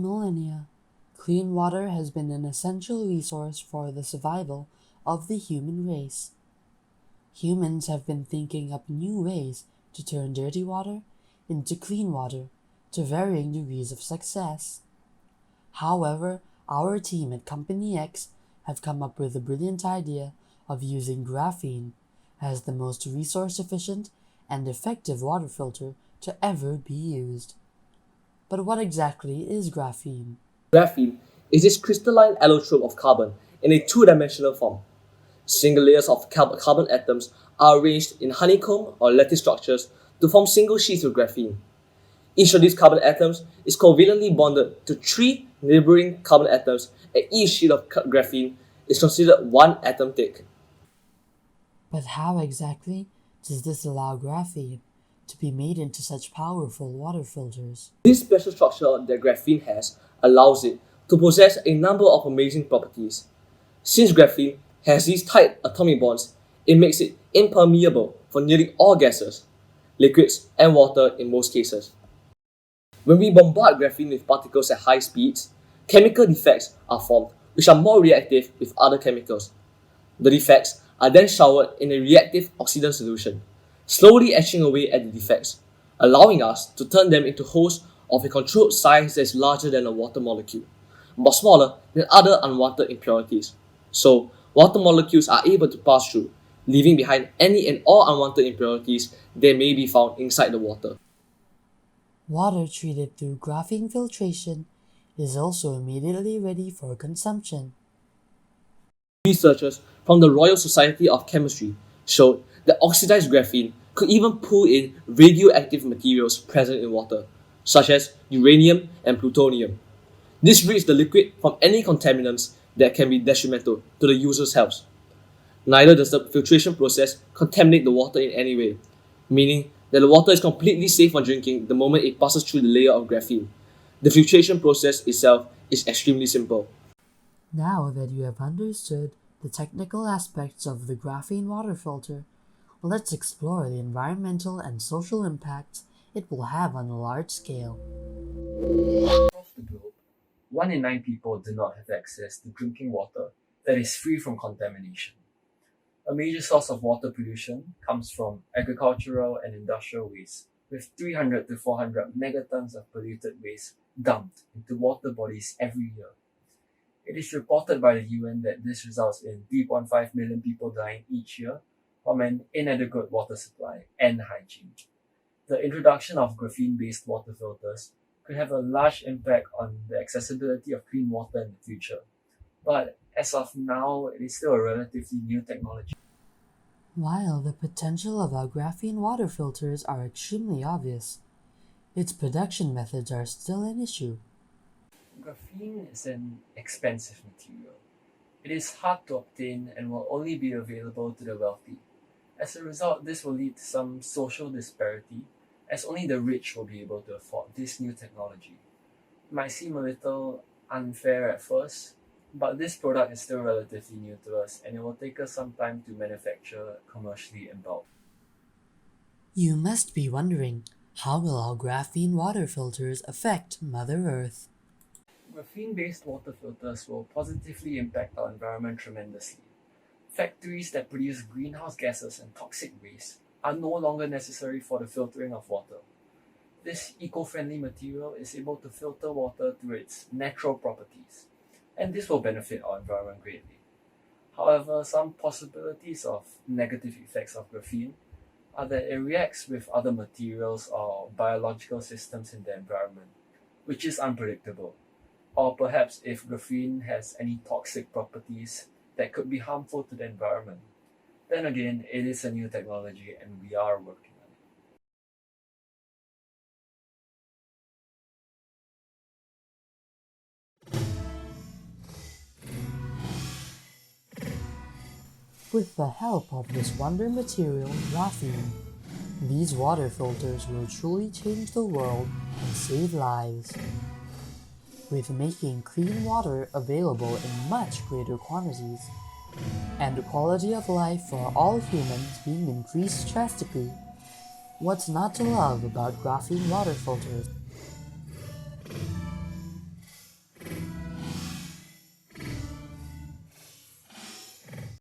millennia, clean water has been an essential resource for the survival of the human race. Humans have been thinking up new ways to turn dirty water into clean water to varying degrees of success. However, our team at Company X have come up with the brilliant idea of using graphene as the most resource-efficient and effective water filter to ever be used. But what exactly is graphene? Graphene is this crystalline allotrope of carbon in a two-dimensional form. Single layers of carbon atoms are arranged in honeycomb or lattice structures to form single sheets of graphene. Each of these carbon atoms is covalently bonded to three neighboring carbon atoms, and each sheet of graphene is considered one atom thick. But how exactly does this allow graphene to be made into such powerful water filters? This special structure that graphene has allows it to possess a number of amazing properties. Since graphene has these tight atomic bonds, it makes it impermeable for nearly all gases, liquids, and water in most cases. When we bombard graphene with particles at high speeds, chemical defects are formed which are more reactive with other chemicals. The defects are then showered in a reactive oxidant solution, slowly etching away at the defects, allowing us to turn them into holes of a controlled size that is larger than a water molecule, but smaller than other unwanted impurities. So, water molecules are able to pass through, leaving behind any and all unwanted impurities that may be found inside the water. Water treated through graphene filtration is also immediately ready for consumption. Researchers from the Royal Society of Chemistry showed that oxidized graphene could even pull in radioactive materials present in water, such as uranium and plutonium. This rids the liquid from any contaminants that can be detrimental to the user's health. Neither does the filtration process contaminate the water in any way, meaning that the water is completely safe for drinking the moment it passes through the layer of graphene. The filtration process itself is extremely simple. Now that you have understood the technical aspects of the graphene water filter, let's explore the environmental and social impacts it will have on a large scale. Across the globe, 1 in 9 people do not have access to drinking water that is free from contamination. A major source of water pollution comes from agricultural and industrial waste, with 300 to 400 megatons of polluted waste dumped into water bodies every year. It is reported by the UN that this results in 3.5 million people dying each year from an inadequate water supply and hygiene. The introduction of graphene-based water filters could have a large impact on the accessibility of clean water in the future, but as of now, it is still a relatively new technology. While the potential of our graphene water filters are extremely obvious, its production methods are still an issue. Graphene is an expensive material. It is hard to obtain and will only be available to the wealthy. As a result, this will lead to some social disparity, as only the rich will be able to afford this new technology. It might seem a little unfair at first, but this product is still relatively new to us and it will take us some time to manufacture commercially in bulk. You must be wondering, how will our graphene water filters affect Mother Earth? Graphene-based water filters will positively impact our environment tremendously. Factories that produce greenhouse gases and toxic waste are no longer necessary for the filtering of water. This eco-friendly material is able to filter water through its natural properties, and this will benefit our environment greatly. However, some possibilities of negative effects of graphene are that it reacts with other materials or biological systems in the environment, which is unpredictable. Or perhaps if graphene has any toxic properties that could be harmful to the environment. Then again, it is a new technology and we are working on it. With the help of this wonder material, graphene, these water filters will truly change the world and save lives. With making clean water available in much greater quantities, and the quality of life for all humans being increased drastically, what's not to love about graphene water filters?